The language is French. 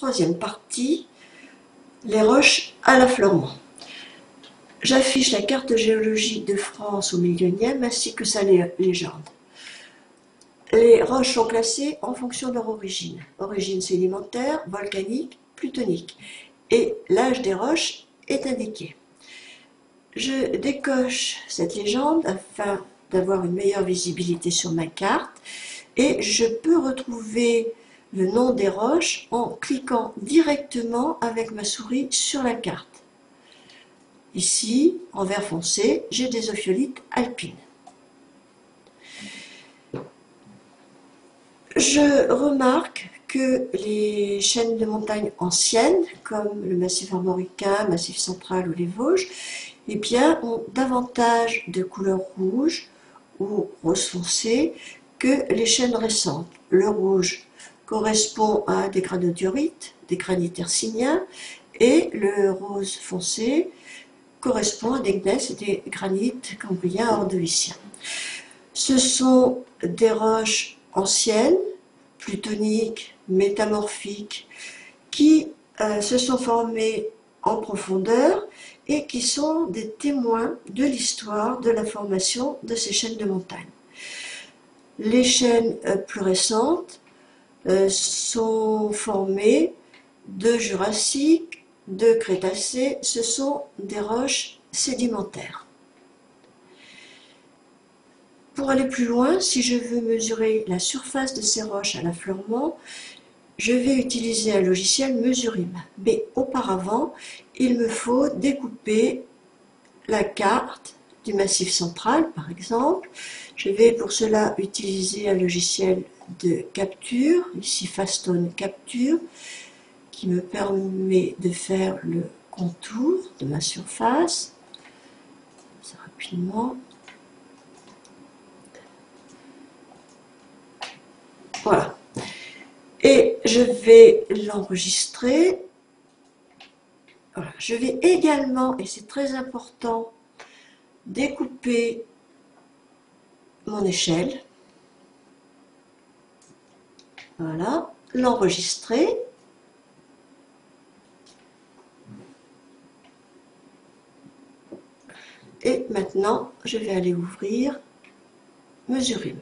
troisième partie, les roches à l'affleurement. J'affiche la carte géologique de France au millénium ainsi que sa légende. Les roches sont classées en fonction de leur origine. Origine sédimentaire, volcanique, plutonique. Et l'âge des roches est indiqué. Je décoche cette légende afin d'avoir une meilleure visibilité sur ma carte et je peux retrouver le nom des roches en cliquant directement avec ma souris sur la carte. Ici, en vert foncé, j'ai des ophiolites alpines. Je remarque que les chaînes de montagnes anciennes, comme le massif armoricain, massif central ou les Vosges, eh bien, ont davantage de couleur rouge ou rose foncé que les chaînes récentes. Le rouge correspond à des granodiorites, des granits hercyniens, et le rose foncé correspond à des gneiss et des granites cambriens ordoviciens. Ce sont des roches anciennes, plutoniques, métamorphiques, qui se sont formées en profondeur et qui sont des témoins de l'histoire de la formation de ces chaînes de montagnes. Les chaînes plus récentes sont formées de Jurassique, de Crétacé, ce sont des roches sédimentaires. Pour aller plus loin, si je veux mesurer la surface de ces roches à l'affleurement, je vais utiliser un logiciel Mesurim. Mais auparavant, il me faut découper la carte du massif central, par exemple. Je vais pour cela utiliser un logiciel de capture, ici Fastone Capture, qui me permet de faire le contour de ma surface. Ça, rapidement. Voilà. Et je vais l'enregistrer. Voilà. Je vais également, et c'est très important, découper mon échelle. Voilà. L'enregistrer. Et maintenant, je vais aller ouvrir Mesurim.